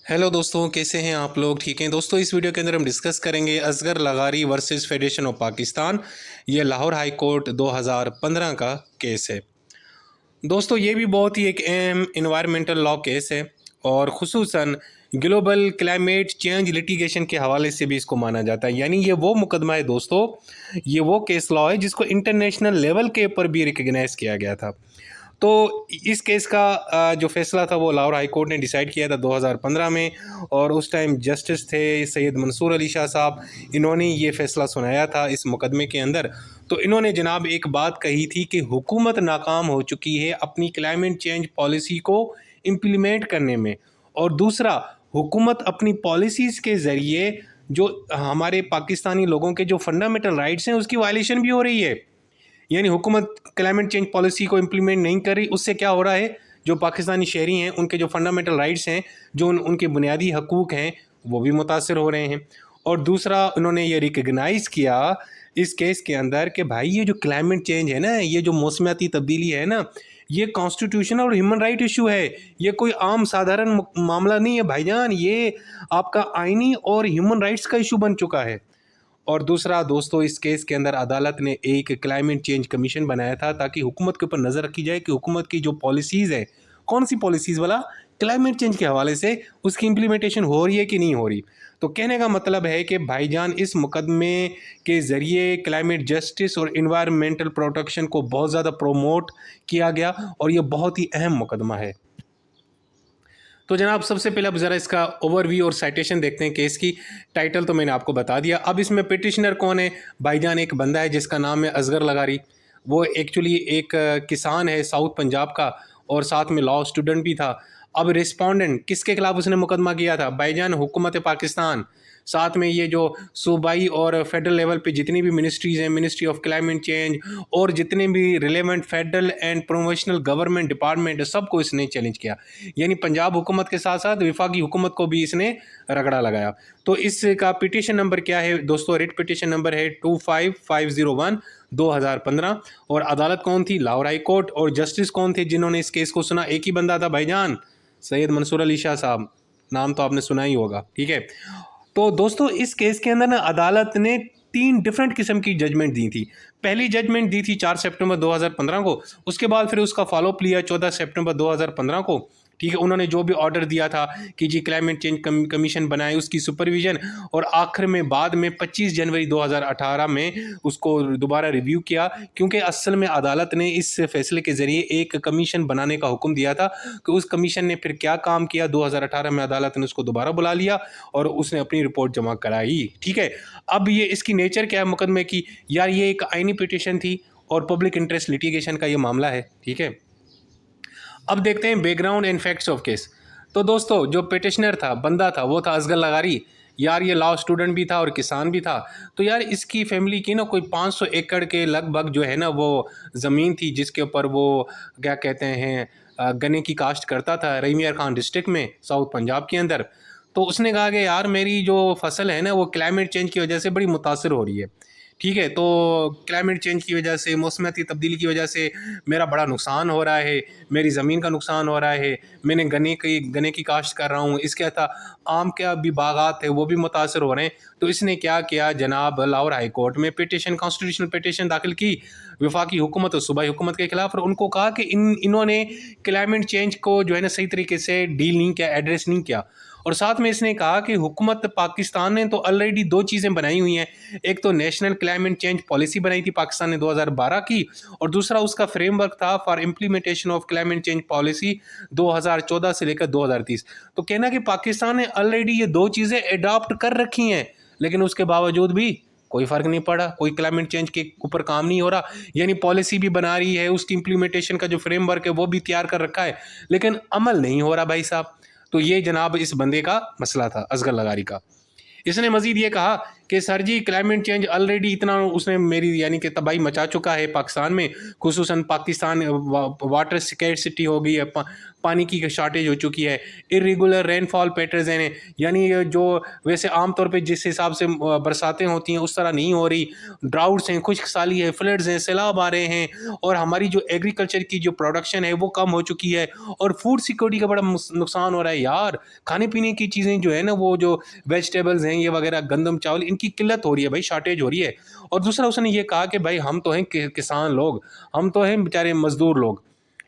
Hello दोस्तों, कैसे हैं आप लोग? ठीक हैं दोस्तों। इस वीडियो के अंदर हम डिस्कस करेंगे असगर लगारी वर्सेस फेडरेशन ऑफ पाकिस्तान। ये लाहौर हाई कोर्ट 2015 का केस है दोस्तों। ये भी बहुत ही एक अहम इन्वायरमेंटल लॉ केस है और ख़ुसूसन ग्लोबल क्लाइमेट चेंज लिटिगेशन के हवाले से भी इसको माना जाता है। यानी ये वो मुकदमा है दोस्तों, ये वो केस लॉ है जिसको इंटरनेशनल लेवल के ऊपर भी रिकग्नाइज़ किया गया था। तो इस केस का जो फैसला था वो लाहौर हाई कोर्ट ने डिसाइड किया था 2015 में, और उस टाइम जस्टिस थे सैयद मंसूर अली शाह साहब। इन्होंने ये फैसला सुनाया था इस मुकदमे के अंदर। तो इन्होंने जनाब एक बात कही थी कि हुकूमत नाकाम हो चुकी है अपनी क्लाइमेट चेंज पॉलिसी को इम्प्लीमेंट करने में, और दूसरा हुकूमत अपनी पॉलिसीज़ के ज़रिए जो हमारे पाकिस्तानी लोगों के जो फंडामेंटल राइट्स हैं उसकी वायलेशन भी हो रही है। यानी हुकूमत क्लाइमेट चेंज पॉलिसी को इम्प्लीमेंट नहीं कर रही, उससे क्या हो रहा है, जो पाकिस्तानी शहरी हैं उनके जो फंडामेंटल राइट्स हैं, जो उनके बुनियादी हकूक़ हैं, वो भी मुतासर हो रहे हैं। और दूसरा उन्होंने ये रिकग्नाइज़ किया इस केस के अंदर कि भाई ये जो क्लाइमेट चेंज है ना, ये जो मौसमियाती तब्दीली है ना, ये कॉन्स्टिट्यूशनल और ह्यूमन राइट इशू है। ये कोई आम साधारण मामला नहीं है भाईजान, ये आपका आइनी और ह्यूमन राइट्स का इशू बन चुका है। और दूसरा दोस्तों, इस केस के अंदर अदालत ने एक क्लाइमेट चेंज कमीशन बनाया था ताकि हुकूमत के ऊपर नज़र रखी जाए कि हुकूमत की जो पॉलिसीज़ है, कौन सी पॉलिसीज़ वाला क्लाइमेट चेंज के हवाले से उसकी इम्प्लीमेंटेशन हो रही है कि नहीं हो रही। तो कहने का मतलब है कि भाईजान इस मुकदमे के ज़रिए क्लाइमेट जस्टिस और इन्वायरमेंटल प्रोटेक्शन को बहुत ज़्यादा प्रोमोट किया गया, और ये बहुत ही अहम मुकदमा है। तो जनाब सबसे पहले अब ज़रा इसका ओवरव्यू और साइटेशन देखते हैं केस की। टाइटल तो मैंने आपको बता दिया। अब इसमें पिटिशनर कौन है? भाईजान एक बंदा है जिसका नाम है असगर लगारी। वो एक्चुअली एक किसान है साउथ पंजाब का, और साथ में लॉ स्टूडेंट भी था। अब रिस्पोंडेंट किसके खिलाफ उसने मुकदमा किया था? भाईजान हुकूमत पाकिस्तान। साथ में ये जो सूबाई और फेडरल लेवल पे जितनी भी मिनिस्ट्रीज़ हैं, मिनिस्ट्री ऑफ क्लाइमेट चेंज और जितने भी relevant federal and provincial government department है, सबको इसने चैलेंज किया। यानी पंजाब हुकूमत के साथ साथ विफाकी हुकूमत को भी इसने रगड़ा लगाया। तो इसका पिटीशन नंबर क्या है दोस्तों? रिट पिटीशन नंबर है 25501 2015। और अदालत कौन थी? Lahore high court. और जस्टिस कौन थे जिन्होंने इस केस को सुना? एक ही बंदा था भाईजान, सैयद मंसूर अली शाह साहब। नाम तो आपने सुना ही होगा, ठीक है। तो दोस्तों इस केस के अंदर ना अदालत ने 3 डिफरेंट किस्म की जजमेंट दी थी। पहली जजमेंट दी थी 4 सितंबर 2015 को। उसके बाद फिर उसका फॉलोअप लिया 14 सितंबर 2015 को, ठीक है। उन्होंने जो भी ऑर्डर दिया था कि जी क्लाइमेट चेंज कमीशन बनाए, उसकी सुपरविजन, और आखिर में बाद में 25 जनवरी 2018 में उसको दोबारा रिव्यू किया, क्योंकि असल में अदालत ने इस फैसले के ज़रिए एक कमीशन बनाने का हुक्म दिया था। कि उस कमीशन ने फिर क्या काम किया, 2018 में अदालत ने उसको दोबारा बुला लिया और उसने अपनी रिपोर्ट जमा कराई, ठीक है। अब ये इसकी नेचर क्या है मुकदमे की? यार ये एक आइनी पिटीशन थी और पब्लिक इंटरेस्ट लिटिगेशन का ये मामला है, ठीक है। अब देखते हैं background and facts of case. तो दोस्तों जो पिटिशनर था, बंदा था, वो था असगर लगारी। यार ये लॉ स्टूडेंट भी था और किसान भी था। तो यार इसकी फैमिली की ना कोई 500 एकड़ के लगभग जो है ना वो ज़मीन थी, जिसके ऊपर वो क्या कहते हैं गन्ने की काश्त करता था रहीमियर खान डिस्ट्रिक्ट में, साउथ पंजाब के अंदर। तो उसने कहा कि यार मेरी जो फसल है ना वो क्लाइमेट चेंज की वजह से बड़ी मुतासर हो रही है, ठीक है। तो क्लाइमेट चेंज की वजह से, मौसमियाती तब्दीली की वजह से मेरा बड़ा नुकसान हो रहा है, मेरी ज़मीन का नुकसान हो रहा है, मैंने गन्ने की काश्त कर रहा हूँ, इसके अलावा आम के भी बागात है वो भी मुतासर हो रहे हैं। तो इसने क्या किया जनाब, लाहौर हाई कोर्ट में पिटिशन, कॉन्स्टिट्यूशनल पिटिशन दाखिल की वफाकी हुकूमत और सूबाई हुकूमत के खिलाफ, और उनको कहा कि इन्होंने क्लाइमेट चेंज को जो है ना सही तरीके से डील नहीं किया, एड्रेस नहीं किया। और साथ में इसने कहा कि हुकूमत पाकिस्तान ने तो ऑलरेडी 2 चीज़ें बनाई हुई हैं। एक तो नेशनल क्लाइमेट चेंज पॉलिसी बनाई थी पाकिस्तान ने 2012 की, और दूसरा उसका फ्रेमवर्क था for implementation of climate change policy 2014 से लेकर 2030। तो कहना कि पाकिस्तान ने ऑलरेडी ये 2 चीज़ें अडॉप्ट कर रखी हैं, लेकिन उसके बावजूद भी कोई फ़र्क नहीं पड़ा, कोई क्लाइमेट चेंज के ऊपर काम नहीं हो रहा। यानी पॉलिसी भी बना रही है, उसकी इम्प्लीमेंटेशन का जो फ्रेमवर्क है वो भी तैयार कर रखा है, लेकिन अमल नहीं हो रहा भाई साहब। तो ये जनाब इस बंदे का मसला था, असगर लगारी का। इसने मज़ीद ये कहा कि सर जी क्लाइमेट चेंज ऑलरेडी इतना उसने मेरी यानी कि तबाही मचा चुका है पाकिस्तान में, खुसूसन पाकिस्तान वाटर स्कैर्सिटी हो गई है, पानी की शॉर्टेज हो चुकी है, इरेगुलर रेनफॉल पैटर्न हैं, यानी जो वैसे आमतौर पे जिस हिसाब से बरसातें होती हैं उस तरह नहीं हो रही, ड्राउट्स हैं, खुश्क साली है, फ्लड्स हैं, सैलाब आ रहे हैं, और हमारी जो एग्रीकल्चर की जो प्रोडक्शन है वो कम हो चुकी है, और फूड सिक्योरिटी का बड़ा नुकसान हो रहा है यार। खाने पीने की चीज़ें जो है ना, वो जो वेजिटेबल्स हैं ये वगैरह, गंदम चावल, इनकी किल्लत हो रही है भाई, शॉर्टेज हो रही है। और दूसरा उसने ये कहा कि भाई हम तो हैं किसान लोग, हम तो हैं बेचारे मजदूर लोग,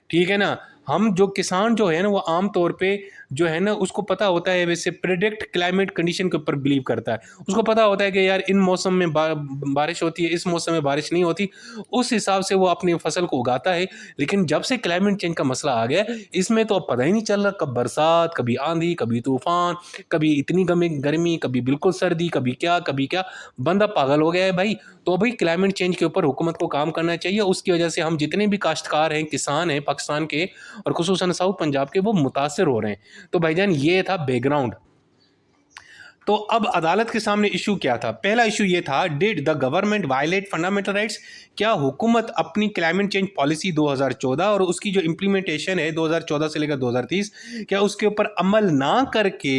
ठीक है ना। हम जो किसान जो है ना वो आम तौर पे जो है ना उसको पता होता है, वैसे प्रेडिक्ट क्लाइमेट कंडीशन के ऊपर बिलीव करता है, उसको पता होता है कि यार इन मौसम में बारिश होती है, इस मौसम में बारिश नहीं होती, उस हिसाब से वो अपनी फसल को उगाता है। लेकिन जब से क्लाइमेट चेंज का मसला आ गया, इसमें तो अब पता ही नहीं चल रहा, कब बरसात, कभी आंधी, कभी तूफान, कभी इतनी गर्मी, कभी बिल्कुल सर्दी, कभी क्या, बंदा पागल हो गया है भाई। तो भाई क्लाइमेट चेंज के ऊपर हुकूमत को काम करना चाहिए। उसकी वजह से हम जितने भी काश्तकार हैं, किसान हैं पाकिस्तान के और खुसूसन साउथ पंजाब के, वो मुतासर हो रहे हैं। तो भाईजान ये था बैकग्राउंड। तो अब अदालत के सामने इशू क्या था? पहला इशू ये था, did the government violate fundamental rights? क्या हुकूमत अपनी क्लाइमेट चेंज पॉलिसी 2014 और उसकी जो इम्प्लीमेंटेशन है 2014 से लेकर 2030, क्या उसके ऊपर अमल ना करके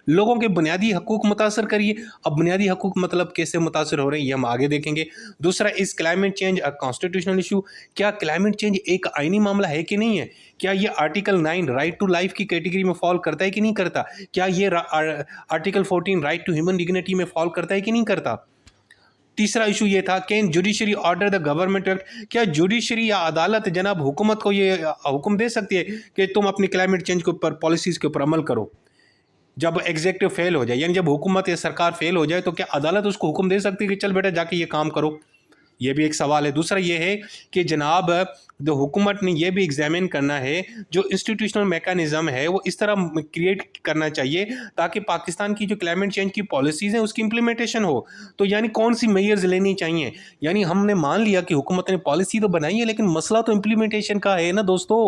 लोगों के बुनियादी हकूक मुतासर करिए? अब बुनियादी हकूक मतलब कैसे मुतासर हो रहे हैं ये हम आगे देखेंगे। दूसरा, is climate change a constitutional issue? क्या क्लाइमेट चेंज एक आईनी मामला है कि नहीं है? क्या ये आर्टिकल 9 राइट टू लाइफ की कैटेगरी में फॉल करता है कि नहीं करता? क्या ये article 14 right to human dignity में फॉल करता है कि नहीं करता? तीसरा इशू ये था, can judiciary order the government act? क्या जुडिशरी या अदालत जनाब हुकूमत को ये हुक्म दे सकती है कि तुम अपनी क्लाइमेट चेंज के ऊपर पॉलिसीज के ऊपर अमल करो? जब एग्जीक्यूटिव फेल हो जाए, यानी जब हुकूमत या सरकार फेल हो जाए, तो क्या अदालत उसको हुक्म दे सकती है कि चल बेटा जाके ये काम करो? ये भी एक सवाल है। दूसरा ये है कि जनाब जो हुकूमत ने ये भी एग्जामिन करना है, जो इंस्टीट्यूशनल मैकेनिज्म है वो इस तरह क्रिएट करना चाहिए ताकि पाकिस्तान की जो क्लाइमेट चेंज की पॉलिसीज़ हैं उसकी इम्प्लीमेंटेशन हो। तो यानी कौन सी मेजर्स लेनी चाहिए? यानी हमने मान लिया कि हुकूमत ने पॉलिसी तो बनाई है, लेकिन मसला तो इम्प्लीमेंटेशन का है ना दोस्तों।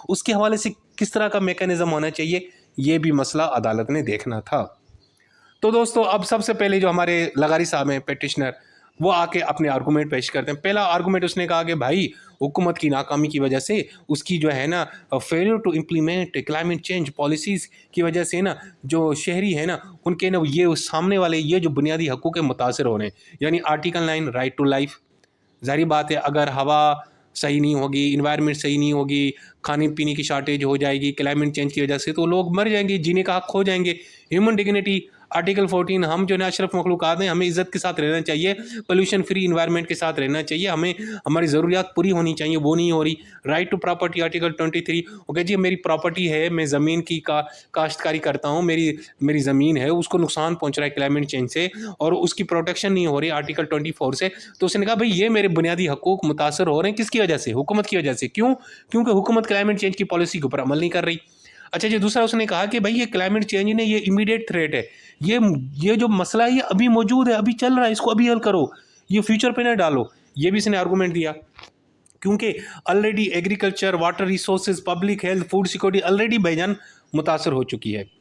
उसके हवाले से किस तरह का मैकेनिज्म होना चाहिए, ये भी मसला अदालत ने देखना था। तो दोस्तों अब सबसे पहले जो हमारे लगारी साहब हैं पेटिशनर, वो आके अपने आर्गूमेंट पेश करते हैं। पहला आर्गूमेंट उसने कहा कि भाई हुकूमत की नाकामी की वजह से, उसकी जो है ना failure to implement climate change policies की वजह से ना, जो शहरी है ना उनके ना ये सामने वाले ये जो बुनियादी हकूक़ मुतासर हो रहे हैं। यानी आर्टिकल 9 राइट टू लाइफ, ज़ाहिर बात है अगर हवा सही नहीं होगी, इन्वायरमेंट सही नहीं होगी, खाने पीने की शॉर्टेज हो जाएगी क्लाइमेट चेंज की वजह से, तो लोग मर जाएंगे, जीने का हक खो जाएंगे। ह्यूमन डिग्निटी आर्टिकल 14, हम जो है अशरफ मखलूक़ात हैं, हमें इज़्ज़त के साथ रहना चाहिए, पोल्यूशन फ्री इन्वायरमेंट के साथ रहना चाहिए, हमें हमारी ज़रूरियात पूरी होनी चाहिए, वो नहीं हो रही। Right to property article 23, okay ji मेरी प्रॉपर्टी है, मैं ज़मीन की काश्तकारी करता हूँ, मेरी ज़मीन है, उसको नुकसान पहुँच रहा है क्लाइमेट चेंज से और उसकी प्रोटेक्शन नहीं हो रही आर्टिकल 24 से। तो उसने कहा भाई ये मेरे बुनियादी हकूक़ मुतासर हो रहे हैं, किसकी वजह से? हुकूमत की वजह से। क्यों? क्योंकि हुकूमत क्लाइमेट चेंज की पॉलिसी के ऊपर अमल नहीं कर रही। अच्छा जी, दूसरा उसने कहा कि भाई ये क्लाइमेट चेंज ने ये इमीडिएट थ्रेट है, ये जो मसला है ये अभी मौजूद है, अभी चल रहा है, इसको अभी हल करो, ये फ्यूचर पे ना डालो। ये भी इसने आर्गूमेंट दिया, क्योंकि already agriculture, water resources, public health, food security already भाईजान मुतासर हो चुकी है।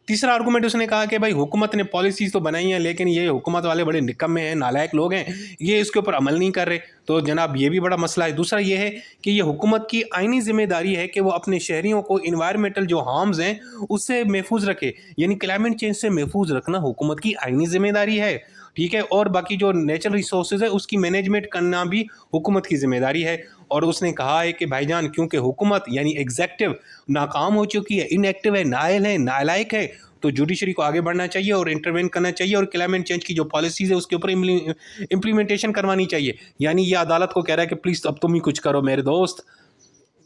तीसरा आर्गूमेंट उसने कहा कि भाई हुकूमत ने पॉलिसीज़ तो बनाई हैं, लेकिन ये हुकूमत वाले बड़े निकम्मे हैं, नालायक लोग हैं, ये इसके ऊपर अमल नहीं कर रहे। तो जनाब ये भी बड़ा मसला है। दूसरा ये है कि ये हुकूमत की आईनी ज़िम्मेदारी है कि वो अपने शहरियों को इन्वायरमेंटल जो हार्म्स हैं उससे महफूज रखे, यानी क्लाइमेट चेंज से महफूज रखना हुकूमत की आईनी ज़िम्मेदारी है, ठीक है। और बाकी जो नेचुरल रिसोर्सेज है उसकी मैनेजमेंट करना भी हुकूमत की ज़िम्मेदारी है। और उसने कहा है कि भाईजान क्योंकि हुकूमत यानी एग्जेक्टिव नाकाम हो चुकी है, इनएक्टिव है, नाअहल है, नालायक है, तो जुडिशरी को आगे बढ़ना चाहिए और इंटरवेन करना चाहिए और क्लाइमेट चेंज की जो पॉलिसीज़ है उसके ऊपर इम्प्लीमेंटेशन करवानी चाहिए। यानी ये अदालत को कह रहा है कि प्लीज़ अब तुम ही कुछ करो मेरे दोस्त,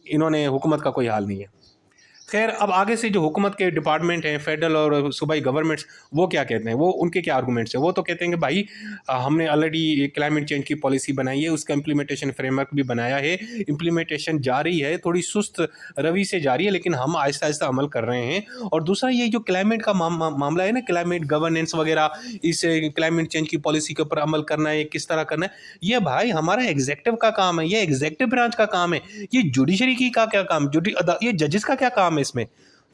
इन्होंने हुकूमत का कोई हाल नहीं है। खैर अब आगे से जो हुकूमत के डिपार्टमेंट हैं, फेडरल और सूबाई गवर्नमेंट्स, वो क्या कहते हैं, वो उनके क्या आर्गूमेंट्स हैं? वो तो कहते हैं कि भाई हमने ऑलरेडी क्लाइमेट चेंज की पॉलिसी बनाई है, उसका इम्प्लीमेंटेशन फ्रेमवर्क भी बनाया है, इम्प्लीमेंटेशन जारी है, थोड़ी सुस्त रवि से जारी है, लेकिन हम आहिस्ता आहिस्ता अमल कर रहे हैं। और दूसरा ये जो क्लाइमेट का मामला है ना, क्लाइमेट गवर्नेंस वगैरह, इस क्लाइमेट चेंज की पॉलिसी के ऊपर अमल करना है, किस तरह करना है, ये भाई हमारा एग्जेक्टिव का काम है, ये एग्जेक्टिव ब्रांच का काम है, ये जुडिशरी की का क्या काम, ये जजेस का क्या काम है इसमें?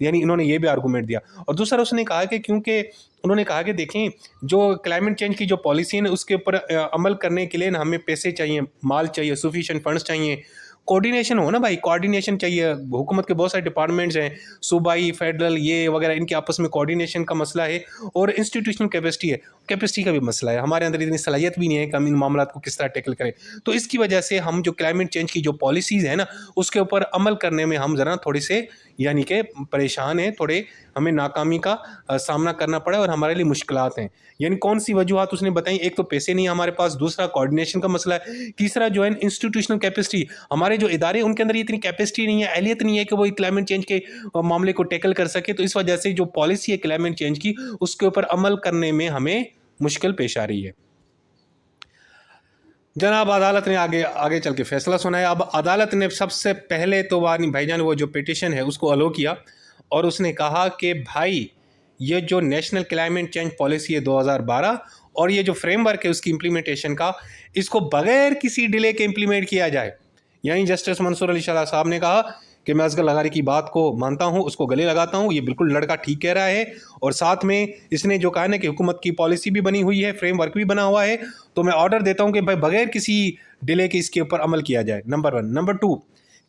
यानी इन्होंने ये भी आर्गूमेंट दिया। और दूसरा उसने कहा कि क्योंकि उन्होंने कहा कि देखें जो क्लाइमेट चेंज की जो पॉलिसी है ना उसके ऊपर अमल करने के लिए ना हमें पैसे चाहिए, माल चाहिए, सफिशिएंट फंड्स चाहिए, कोऑर्डिनेशन हो ना भाई, कोऑर्डिनेशन चाहिए। हुकूमत के बहुत सारे डिपार्टमेंट्स हैं, सूबाई, फेडरल, ये वगैरह, इनके आपस में कोऑर्डिनेशन का मसला है और इंस्टीट्यूशनल कैपेसिटी का भी मसला है। हमारे अंदर इतनी सलाहियत भी नहीं है कि हम इन मामलों को किस तरह टैकल करें। तो इसकी वजह से हम जो क्लाइमेट चेंज की जो पॉलिसीज़ है ना उसके ऊपर अमल करने में हम ज़रा थोड़े से यानी कि परेशान हैं, थोड़े हमें नाकामी का सामना करना पड़ा और हमारे लिए मुश्किलात हैं। यानी कौन सी वजूहत उसने बताई, एक तो पैसे नहीं है हमारे पास, दूसरा कोऑर्डिनेशन का मसला है, तीसरा जो है इंस्टीट्यूशनल कैपेसिटी, हमारे जो इदारे उनके अंदर इतनी कैपेसिटी नहीं है, अहलियत नहीं है कि वो क्लाइमेट चेंज के मामले को टैकल कर सके। तो इस वजह से जो पॉलिसी है क्लाइमेट चेंज की उसके ऊपर अमल करने में हमें मुश्किल पेश आ रही है। जनाब अदालत ने आगे आगे चल के फैसला सुनाया। अब अदालत ने सबसे पहले तो वानी भाईजान वो जो पिटिशन है उसको अलो किया और उसने कहा कि भाई ये जो नेशनल क्लाइमेट चेंज पॉलिसी है 2012 और ये जो फ्रेमवर्क है उसकी इम्प्लीमेंटेशन का, इसको बगैर किसी डिले के इम्प्लीमेंट किया जाए। यानी जस्टिस मंसूर अली शाह साहब ने कहा कि मैं असगर लगारी की बात को मानता हूँ, उसको गले लगाता हूँ, ये बिल्कुल लड़का ठीक कह रहा है। और साथ में इसने जो कहा ना कि हुकूमत की पॉलिसी भी बनी हुई है, फ्रेमवर्क भी बना हुआ है, तो मैं ऑर्डर देता हूँ कि भाई बगैर किसी डिले के इसके ऊपर अमल किया जाए। नंबर 1। नंबर 2,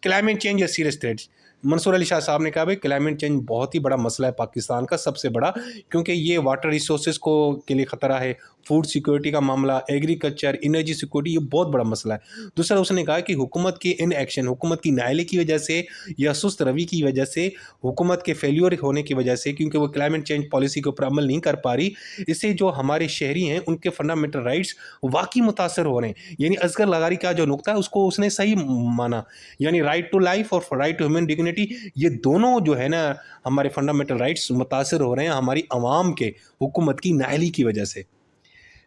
क्लाइमेट चेंज या सीरियस थ्रेट्स। मंसूर अली शाह साहब ने कहा भाई क्लाइमेट चेंज बहुत ही बड़ा मसला है पाकिस्तान का, सबसे बड़ा, क्योंकि ये वाटर रिसोर्सेज को के लिए ख़तरा है, फूड सिक्योरिटी का मामला, एग्रीकल्चर, एनर्जी सिक्योरिटी, ये बहुत बड़ा मसला है। दूसरा उसने कहा कि हुकूमत की इन एक्शन, हुकूमत की नाअहली की वजह से या सुस्त रवि की वजह से, हुकूमत के फेल्योर होने की वजह से, क्योंकि वो क्लाइमेट चेंज पॉलिसी के ऊपर अमल नहीं कर पा रही, इससे जो हमारे शहरी हैं उनके फंडामेंटल राइट्स वाकई मुतासर हो रहे हैं। यानी असगर लगारी का जो नुकता है उसको उसने सही माना, यानी राइट टू लाइफ और राइट टू ह्यूमन डिग्निटी, ये दोनों जो है ना हमारे फंडामेंटल राइट्स मुतासर हो रहे हैं हमारी आवाम के हुकूमत की नाअहली की वजह से।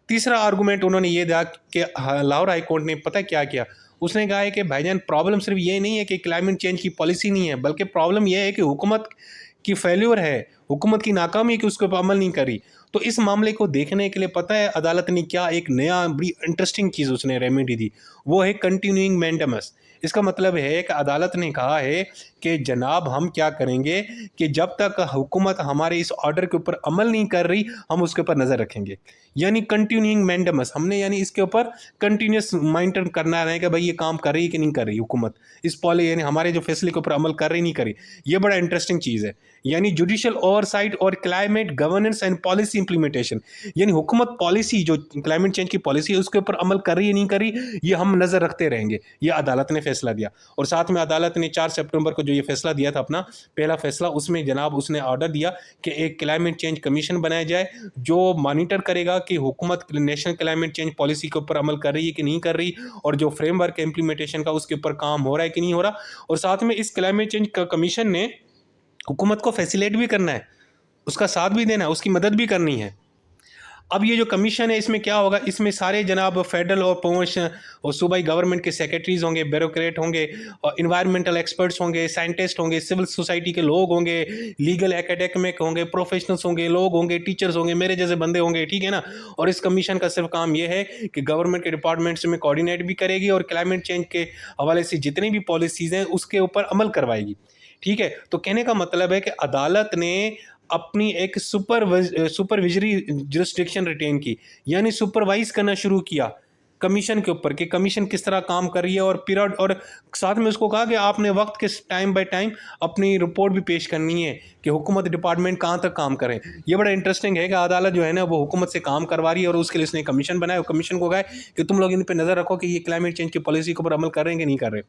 तीसरा आर्गूमेंट उन्होंने ये दिया कि लाहौर हाई कोर्ट ने पता क्या किया, उसने कहा है कि भाईजान प्रॉब्लम सिर्फ ये नहीं है कि क्लाइमेट चेंज की पॉलिसी नहीं है, बल्कि प्रॉब्लम यह है कि हुकूमत की फेल्योर है, हुकूमत की नाकामी है कि उसके ऊपर अमल नहीं करी। तो इस मामले को देखने के लिए पता है अदालत ने क्या एक नया बड़ी इंटरेस्टिंग चीज़ उसने रेमेडी दी, वो है कंटिन्यूइंग मैंडेमस। इसका मतलब है कि अदालत ने कहा है कि जनाब हम क्या करेंगे कि जब तक हुकूमत हमारे इस ऑर्डर के ऊपर अमल नहीं कर रही हम उसके ऊपर नज़र रखेंगे। यानी कंटिन्यूइंग मैंडेमस, हमने यानी इसके ऊपर कंटिन्यूस मॉनिटर करना है कि भाई ये काम कर रही है कि नहीं कर रही हुकूमत, इस पॉलिसी यानी हमारे जो फैसले के ऊपर अमल कर रही नहीं कर रही। ये बड़ा इंटरेस्टिंग चीज़ है। यानी जुडिशल ओवरसाइट और climate governance and policy implementation, यानी हुकूमत पॉलिसी जो क्लाइमेट चेंज की पॉलिसी है उसके ऊपर अमल कर रही है नहीं कर रही, ये हम नज़र रखते रहेंगे। ये अदालत ने फैसला दिया। और साथ में अदालत ने 4 सितंबर को जो ये फैसला दिया था अपना पहला फैसला, उसमें जनाब उसने ऑर्डर दिया कि एक क्लाइमेट चेंज कमीशन बनाया जाए जो मॉनिटर करेगा कि हुकूमत नेशनल क्लाइमेट चेंज पॉलिसी के ऊपर अमल कर रही है कि नहीं कर रही, और जो फ्रेमवर्क है इंप्लीमेंटेशन का उसके ऊपर काम हो रहा है कि नहीं हो रहा। और साथ में इस क्लाइमेट चेंज कमीशन ने हुकूमत को फैसिलिटेट भी करना है, उसका साथ भी देना है, उसकी मदद भी करनी है। अब ये जो कमीशन है इसमें क्या होगा, इसमें सारे जनाब फेडरल और प्रोमोशन और सूबाई गवर्नमेंट के सेक्रेटरीज होंगे, ब्यूरोक्रेट होंगे, और इन्वायरमेंटल एक्सपर्ट्स होंगे, साइंटिस्ट होंगे, सिविल सोसाइटी के लोग होंगे, लीगल एकेडमिक होंगे, प्रोफेशनल्स होंगे, लोग होंगे, टीचर्स होंगे, मेरे जैसे बंदे होंगे, ठीक है ना। और इस कमीशन का सिर्फ काम ये है कि गवर्नमेंट के डिपार्टमेंट्स में कोऑर्डिनेट भी करेगी और क्लाइमेट चेंज के हवाले से जितनी भी पॉलिसीज़ हैं उसके ऊपर अमल करवाएगी, ठीक है। तो कहने का मतलब है कि अदालत ने अपनी एक सुपरविजरी जुरिस्डिक्शन रिटेन की, यानी सुपरवाइज करना शुरू किया कमीशन के ऊपर कि कमीशन किस तरह काम कर रही है, और पीरियड, और साथ में उसको कहा कि आपने वक्त के टाइम बाय टाइम अपनी रिपोर्ट भी पेश करनी है कि हुकूमत डिपार्टमेंट कहाँ तक काम करें। ये बड़ा इंटरेस्टिंग है कि अदालत जो है ना वो हुकूमत से काम करवा रही है और उसके लिए उसने कमीशन बनाया और कमीशन को कहा कि तुम लोग इन पर नज़र रखो कि ये क्लाइमेट चेंज की पॉलिसी के ऊपर अमल कर रहे हैं कि नहीं कर रहे।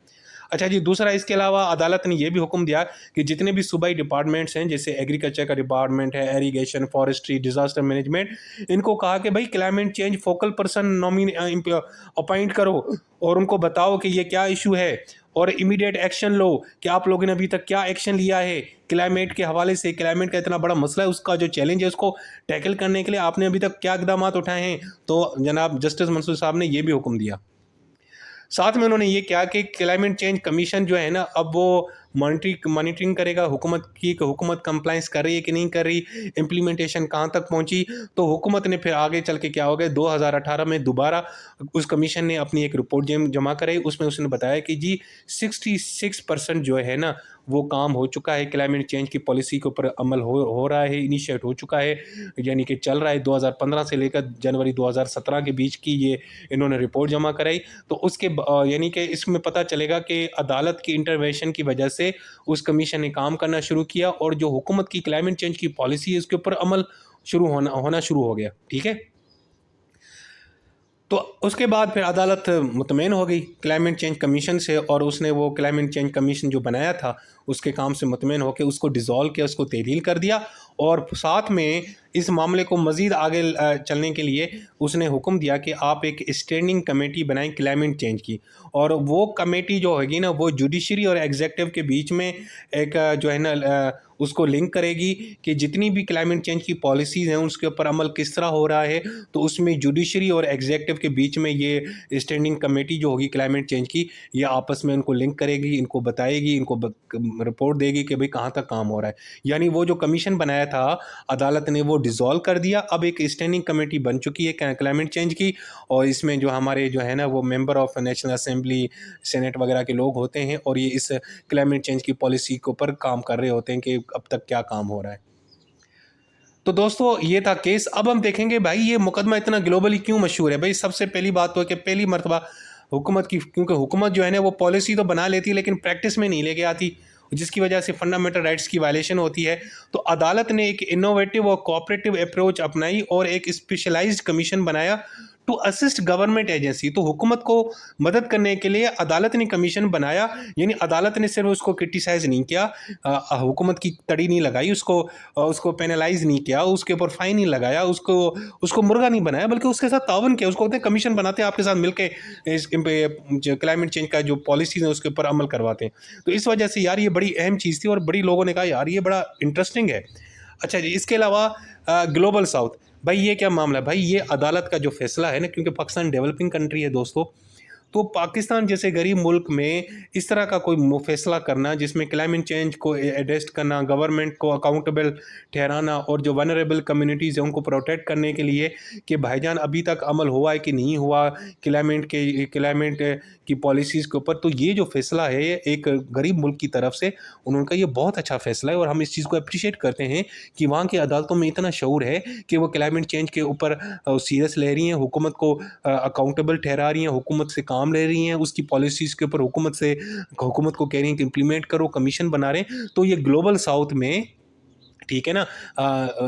अच्छा जी, दूसरा इसके अलावा अदालत ने यह भी हुक्म दिया कि जितने भी सूबाई डिपार्टमेंट्स हैं, जैसे एग्रीकल्चर का डिपार्टमेंट है, इरीगेशन, फॉरेस्ट्री, डिजास्टर मैनेजमेंट, इनको कहा कि भाई climate change focal person appoint करो और उनको बताओ कि ये क्या इशू है और इमीडिएट एक्शन लो कि आप लोगों ने अभी तक क्या एक्शन लिया है क्लाइमेट के हवाले से। क्लाइमेट का इतना बड़ा मसला है, उसका जो चैलेंज है उसको टैकल करने के लिए आपने अभी तक क्या इकदाम उठाए हैं। तो जनाब जस्टिस मंसूर साहब ने यह भी हुक्म दिया। साथ में उन्होंने ये किया कि क्लाइमेट चेंज कमीशन जो है ना अब वो मॉनिटरिंग करेगा हुकूमत की कि हुकूमत कंप्लाइंस कर रही है कि नहीं कर रही, इम्प्लीमेंटेशन कहाँ तक पहुँची। तो हुकूमत ने फिर आगे चल के क्या हो गया, 2018 में दोबारा उस कमीशन ने अपनी एक रिपोर्ट जमा कराई, उसमें उसने बताया कि जी 66% जो है ना वो काम हो चुका है, क्लाइमेट चेंज की पॉलिसी के ऊपर अमल हो रहा है, इनिशिएट हो चुका है, यानी कि चल रहा है। 2015 से लेकर जनवरी 2017 के बीच की ये इन्होंने रिपोर्ट जमा कराई। तो उसके यानी कि इसमें पता चलेगा कि अदालत की इंटरवेंशन की वजह से उस कमीशन ने काम करना शुरू किया और जो हुकूमत की क्लाइमेट चेंज की पॉलिसी है उसके ऊपर अमल होना शुरू हो गया। ठीक है, तो उसके बाद फिर अदालत मुतमईन हो गई क्लाइमेट चेंज कमीशन से, और उसने वो क्लाइमेट चेंज कमीशन जो बनाया था उसके काम से मुतमईन होकर उसको डिज़ोल्व किया, उसको तहलील कर दिया। और साथ में इस मामले को मज़ीद आगे चलने के लिए उसने हुक्म दिया कि आप एक स्टैंडिंग कमेटी बनाएं क्लाइमेट चेंज की, और वो कमेटी जो होगी ना वो जुडिशरी और एग्जीक्यूटिव के बीच में एक जो है ना उसको लिंक करेगी कि जितनी भी क्लाइमेट चेंज की पॉलिसीज़ हैं उसके ऊपर अमल किस तरह हो रहा है। तो उसमें जुडिशरी और एग्जीक्यूटिव के बीच में ये स्टैंडिंग कमेटी जो होगी क्लाइमेट चेंज की, ये आपस में इनको लिंक करेगी, इनको बताएगी, इनको रिपोर्ट देगी कि भाई कहाँ तक काम हो रहा है। यानी वो जो कमीशन बनाया था अदालत ने वो डिज़ोल्व कर दिया, अब एक स्टैंडिंग कमेटी बन चुकी है क्लाइमेट चेंज की, और इसमें जो हमारे जो है ना वो member of national assembly, senate वगैरह के लोग होते हैं, और ये इस क्लाइमेट चेंज की पॉलिसी के ऊपर काम कर रहे होते हैं कि अब तक क्या काम हो रहा है। तो दोस्तों ये था केस। अब हम देखेंगे भाई ये मुकदमा इतना ग्लोबली क्यों मशहूर है। भाई सबसे पहली बात तो है कि पहली मरतबा हुकूमत की, क्योंकि हुकूमत जो है ना वो पॉलिसी तो बना लेती है लेकिन प्रैक्टिस में नहीं लेके आती, जिसकी वजह से फंडामेंटल राइट्स की वायलेशन होती है। तो अदालत ने एक इनोवेटिव और कोऑपरेटिव अप्रोच अपनाई और एक स्पेशलाइज्ड कमीशन बनाया टू असिस्ट गवर्नमेंट एजेंसी। तो हुकूमत को मदद करने के लिए अदालत ने कमीशन बनाया, यानी अदालत ने सिर्फ उसको क्रिटिसाइज़ नहीं किया, हुकूमत की तड़ी नहीं लगाई, उसको पेनलाइज नहीं किया, उसके ऊपर फाइन नहीं लगाया, उसको मुर्गा नहीं बनाया, बल्कि उसके साथ तावन किया। उसको कहते हैं कमीशन बनाते हैं आपके साथ मिलके इस क्लाइमेट चेंज का जो पॉलिसीज़ है उसके ऊपर अमल करवाते हैं। तो इस वजह से यार ये बड़ी अहम चीज़ थी और बड़ी लोगों ने कहा यार ये बड़ा इंटरेस्टिंग है। अच्छा जी, इसके अलावा ग्लोबल साउथ, भाई ये क्या मामला है। भाई ये अदालत का जो फैसला है ना, क्योंकि पाकिस्तान डेवलपिंग कंट्री है दोस्तों, तो पाकिस्तान जैसे गरीब मुल्क में इस तरह का कोई फैसला करना जिसमें क्लाइमेट चेंज को एड्रेस करना, गवर्नमेंट को अकाउंटेबल ठहराना और जो वनरेबल कम्युनिटीज़ हैं उनको प्रोटेक्ट करने के लिए कि भाईजान अभी तक अमल हुआ है कि नहीं हुआ क्लाइमेट की पॉलिसीज़ के ऊपर, तो ये जो फैसला है एक गरीब मुल्क की तरफ से उनका ये बहुत अच्छा फैसला है और हम इस चीज़ को अप्रिशिएट करते हैं कि वहाँ की अदालतों में इतना शऊर है कि वो क्लाइमेट चेंज के ऊपर सीरियस ले रही हैं, हुकूमत को अकाउंटेबल ठहरा रही हैं, हुकूमत से काम ले रही हैं, उसकी पॉलिसीज़ के ऊपर हुकूमत को कह रही हैं कि इम्प्लीमेंट करो, कमीशन बना रहे हैं। तो ये ग्लोबल साउथ में, ठीक है ना,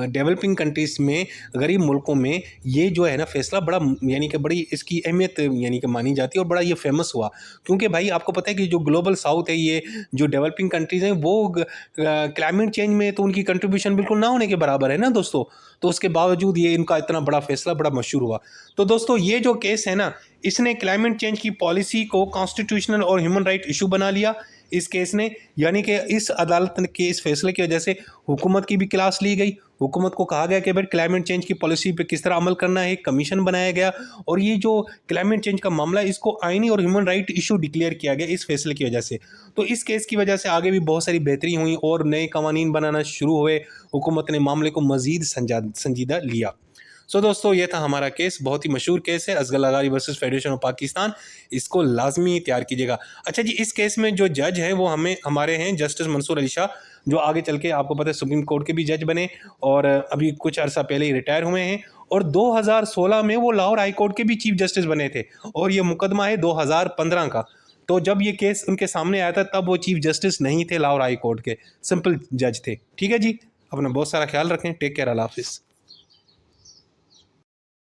डेवलपिंग कंट्रीज़ में, गरीब मुल्कों में ये जो है ना फैसला बड़ा यानी कि बड़ी इसकी अहमियत यानी कि मानी जाती है और बड़ा ये फेमस हुआ, क्योंकि भाई आपको पता है कि जो ग्लोबल साउथ है, ये जो डेवलपिंग कंट्रीज़ हैं वो क्लाइमेट चेंज में तो उनकी कंट्रीब्यूशन बिल्कुल ना होने के बराबर है ना दोस्तों। तो उसके बावजूद ये इनका इतना बड़ा फैसला बड़ा मशहूर हुआ। तो दोस्तों ये जो केस है ना, इसने क्लाइमेट चेंज की पॉलिसी को कॉन्स्टिट्यूशनल और ह्यूमन राइट इशू बना लिया इस केस ने, यानी कि इस अदालत के इस फैसले की वजह से हुकूमत की भी क्लास ली गई। हुकूमत को कहा गया कि भाई क्लाइमेट चेंज की पॉलिसी पे किस तरह अमल करना है, कमीशन बनाया गया, और ये जो क्लाइमेट चेंज का मामला है इसको आईनी और ह्यूमन राइट इशू डिक्लेयर किया गया इस फैसले की वजह से। तो इस केस की वजह से आगे भी बहुत सारी बेहतरी हुई और नए कवानीन बनाना शुरू हुए, हुकूमत ने मामले को मज़ीद संजीदा लिया। सो दोस्तों ये था हमारा केस, बहुत ही मशहूर केस है असगर लगारी वर्सेस फेडरेशन ऑफ पाकिस्तान, इसको लाजमी तैयार कीजिएगा। अच्छा जी, इस केस में जो जज हैं वो हमारे हैं जस्टिस मंसूर अली शाह, जो आगे चल के आपको पता है सुप्रीम कोर्ट के भी जज बने और अभी कुछ अर्सा पहले ही रिटायर हुए हैं, और 2016 में वो लाहौर हाई कोर्ट के भी चीफ जस्टिस बने थे, और ये मुकदमा है 2015 का। तो जब ये केस उनके सामने आया था तब वो चीफ जस्टिस नहीं थे लाहौर हाई कोर्ट के, सिंपल जज थे। ठीक है जी, अपना बहुत सारा ख्याल रखें, टेक केयर, अल्लाह हाफिज़।